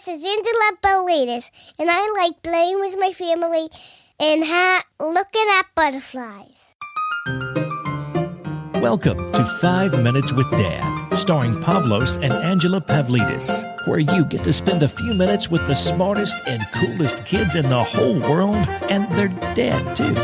This is Angela Pavlidis, and I like playing with my family and looking at butterflies. Welcome to 5 Minutes with Dad, starring Pavlos and Angela Pavlidis, where you get to spend a few minutes with the smartest and coolest kids in the whole world, and their dad, too.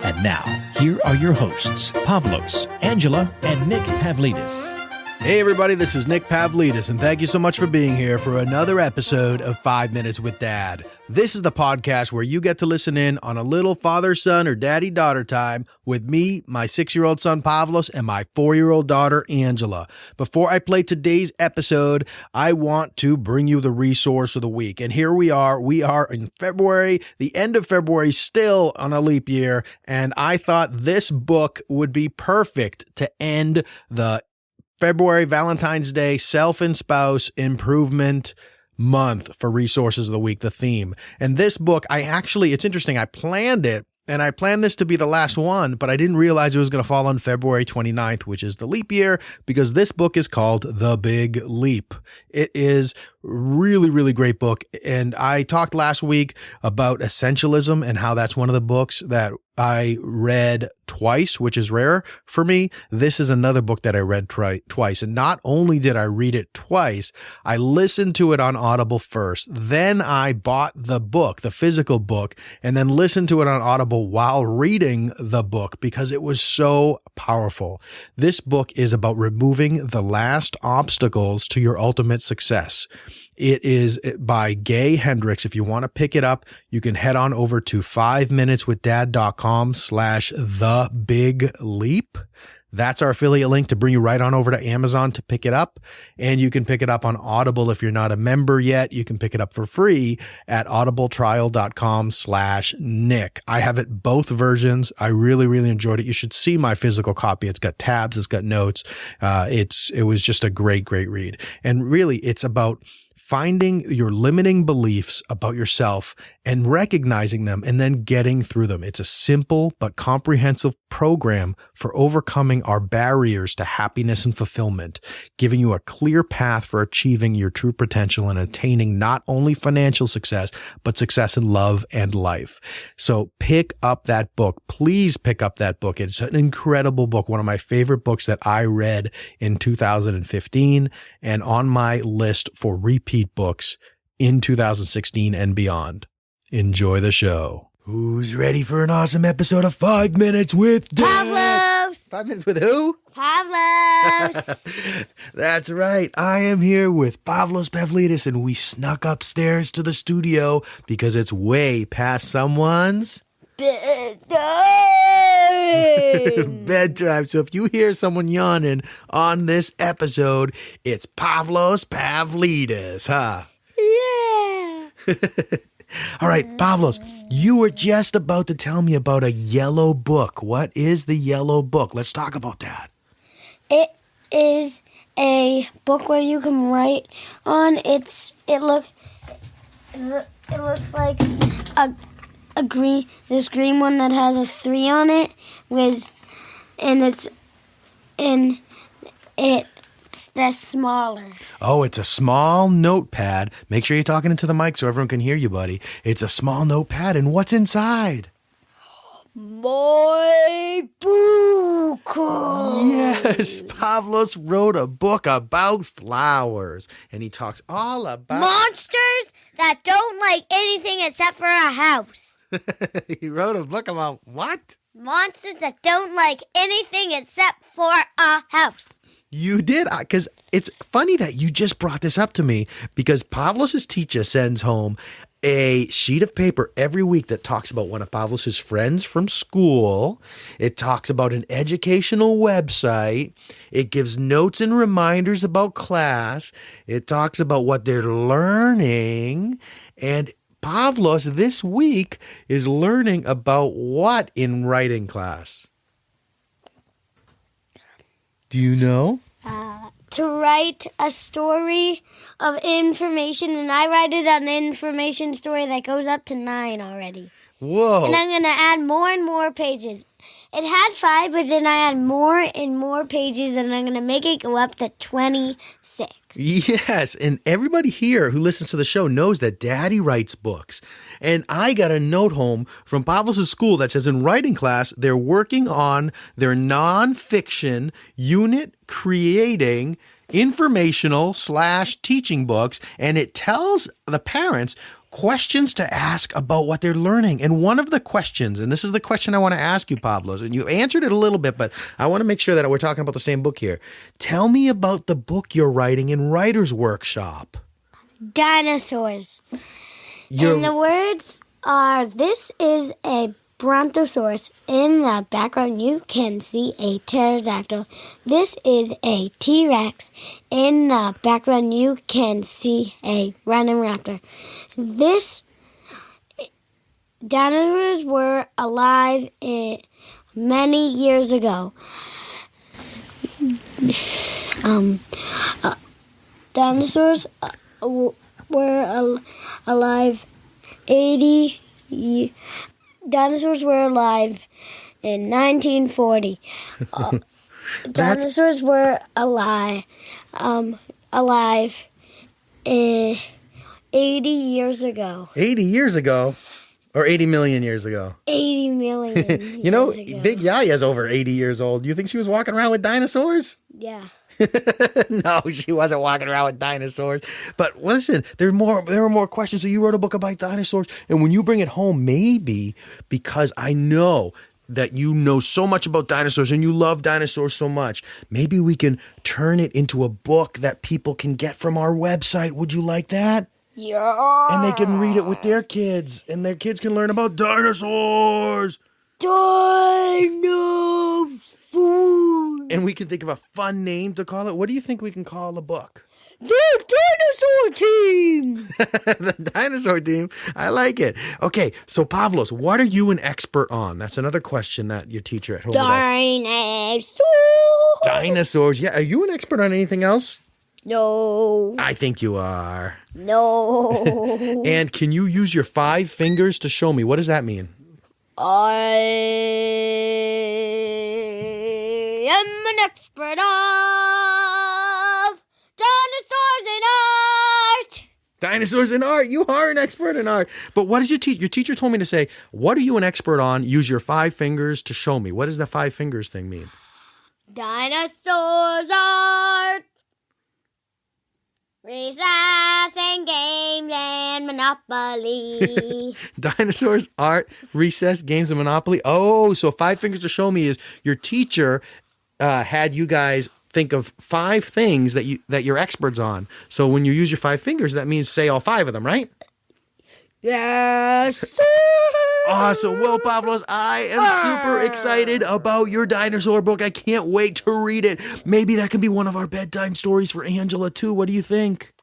And now, here are your hosts, Pavlos, Angela, and Nick Pavlidis. Hey everybody, this is Nick Pavlidis, and thank you so much for being here for another episode of 5 Minutes with Dad. This is the podcast where you get to listen in on a little father-son or daddy-daughter time with me, my 6-year-old son Pavlos, and my 4-year-old daughter Angela. Before I play today's episode, I want to bring you the resource of the week. And here we are in February, the end of February, still on a leap year, and I thought this book would be perfect to end the February Valentines Day Self and Spouse Improvement Month for Resources of the Week, the theme. And this book, it's interesting, I planned it, and I planned this to be the last one, but I didn't realize it was going to fall on February 29th, which is the leap year, because this book is called The Big Leap. It is really, really great book. And I talked last week about essentialism and how that's one of the books that I read twice, which is rare for me. This is another book that I read twice. And not only did I read it twice, I listened to it on Audible first. Then I bought the book, the physical book, and then listened to it on Audible while reading the book because it was so powerful. This book is about removing the last obstacles to your ultimate success. It is by Gay Hendricks. If you want to pick it up, you can head on over to 5minuteswithdad.com/thebigleap. That's our affiliate link to bring you right on over to Amazon to pick it up. And you can pick it up on Audible. If you're not a member yet, you can pick it up for free at audibletrial.com/Nick. I have it both versions. I really, really enjoyed it. You should see my physical copy. It's got tabs. It's got notes. It was just a great, great read. And really, it's about finding your limiting beliefs about yourself and recognizing them and then getting through them. It's a simple but comprehensive program for overcoming our barriers to happiness and fulfillment, giving you a clear path for achieving your true potential and attaining not only financial success, but success in love and life. So pick up that book. Please pick up that book. It's an incredible book, one of my favorite books that I read in 2015 and on my list for repeat books in 2016 and beyond. Enjoy the show. Who's ready for an awesome episode of 5 Minutes with Dad? Pavlos! 5 Minutes with who? Pavlos! That's right. I am here with Pavlos Pavlidis, and we snuck upstairs to the studio because it's way past someone's bedtime. So if you hear someone yawning on this episode, it's Pavlos Pavlidis, huh? Yeah! All right, Pavlos, you were just about to tell me about a yellow book. What is the yellow book? Let's talk about that. It is a book where you can write on. It looks like this green one that has a 3 on it that's smaller. Oh, it's a small notepad. Make sure you're talking into the mic so everyone can hear you, buddy. It's a small notepad, and what's inside? My book. Yes, Pavlos wrote a book about flowers, and he talks all about monsters that don't like anything except for a house. He wrote a book about what? Monsters that don't like anything except for a house. You did, because it's funny that you just brought this up to me, because Pavlos' teacher sends home a sheet of paper every week that talks about one of Pavlos' friends from school. It talks about an educational website. It gives notes and reminders about class. It talks about what they're learning. And Pavlos this week is learning about what in writing class? Do you know? To write a story of information, and I write it an information story that goes up to 9 already. Whoa. And I'm going to add more and more pages. It had 5, but then I had more and more pages, and I'm going to make it go up to 26. Yes, and everybody here who listens to the show knows that Daddy writes books. And I got a note home from Pavlos' school that says in writing class, they're working on their nonfiction unit creating informational/teaching books, and it tells the parents questions to ask about what they're learning. And one of the questions, and this is the question I want to ask you, Pavlos, and you answered it a little bit, but I want to make sure that we're talking about the same book here. Tell me about the book you're writing in Writer's Workshop. Dinosaurs. And the words are, this is a brontosaurus. In the background, you can see a pterodactyl. This is a T-Rex. In the background, you can see a random raptor. Dinosaurs were alive many years ago. Dinosaurs were alive 80 years. Dinosaurs were alive in 1940. Dinosaurs were alive 80 years ago. 80 years ago? Or 80 million years ago? 80 million You know, years ago. Big Yaya's over 80 years old. You think she was walking around with dinosaurs? Yeah. No, she wasn't walking around with dinosaurs. But listen, there were more questions. So you wrote a book about dinosaurs. And when you bring it home, maybe because I know that you know so much about dinosaurs and you love dinosaurs so much, maybe we can turn it into a book that people can get from our website. Would you like that? Yeah. And they can read it with their kids, and their kids can learn about dinosaurs. Dinosaurs. And we can think of a fun name to call it. What do you think we can call the book? The Dinosaur Team. The Dinosaur Team. I like it. Okay, so Pavlos, what are you an expert on? That's another question that your teacher at home Dinosaurs. Dinosaurs. Yeah, are you an expert on anything else? No. I think you are. No. And can you use your 5 fingers to show me? What does that mean? I am an expert of dinosaurs in art. Dinosaurs in art. You are an expert in art. But what does your teacher told me to say, what are you an expert on? Use your 5 fingers to show me. What does the 5 fingers thing mean? Dinosaurs art. Recess and games and Monopoly. Dinosaurs, art, recess, games, and Monopoly. Oh, so 5 fingers to show me is your teacher had you guys think of 5 things that you're experts on. So when you use your 5 fingers, that means say all 5 of them, right? Yes, sir. Awesome. Well, Pavlos, I am super excited about your dinosaur book. I can't wait to read it. Maybe that can be one of our bedtime stories for Angela, too. What do you think?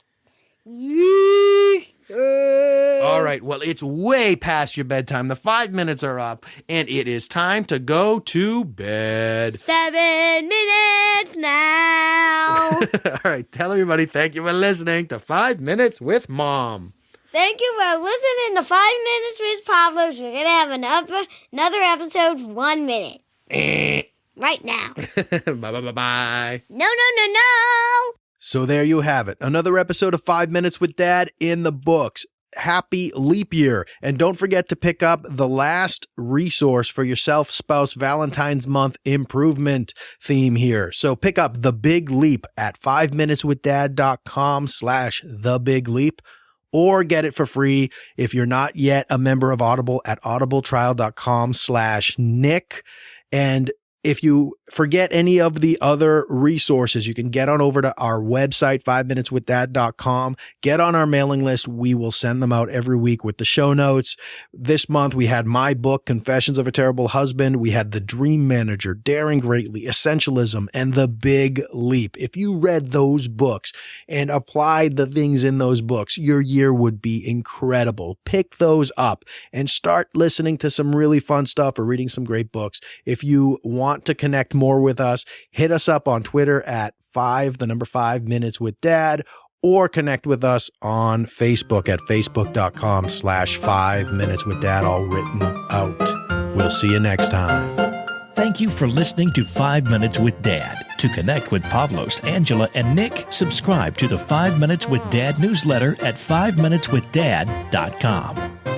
Yes, sir. All right. Well, it's way past your bedtime. The 5 minutes are up, and it is time to go to bed. 7 minutes now. All right. Tell everybody thank you for listening to 5 Minutes with Mom. Thank you for listening to 5 Minutes with Pavlos. We're going to have another episode 1 minute. Right now. Bye. No. So there you have it. Another episode of 5 Minutes with Dad in the books. Happy leap year. And don't forget to pick up the last resource for your self-spouse Valentine's month improvement theme here. So pick up The Big Leap at 5minuteswithdad.com/thebigleap. Or get it for free if you're not yet a member of Audible at audibletrial.com/Nick. And if you forget any of the other resources, you can get on over to our website, 5minuteswithdad.com. Get on our mailing list. We will send them out every week with the show notes. This month, we had my book, Confessions of a Terrible Husband. We had The Dream Manager, Daring Greatly, Essentialism, and The Big Leap. If you read those books and applied the things in those books, your year would be incredible. Pick those up and start listening to some really fun stuff or reading some great books. If you want to connect more with us, hit us up on Twitter at 5 Minutes with Dad, or connect with us on Facebook at facebook.com/5 Minutes with Dad, all written out. We'll see you next time. Thank you for listening to 5 Minutes with Dad. To connect with Pavlos, Angela, and Nick, subscribe to the 5 Minutes with Dad newsletter at 5minuteswithdad.com.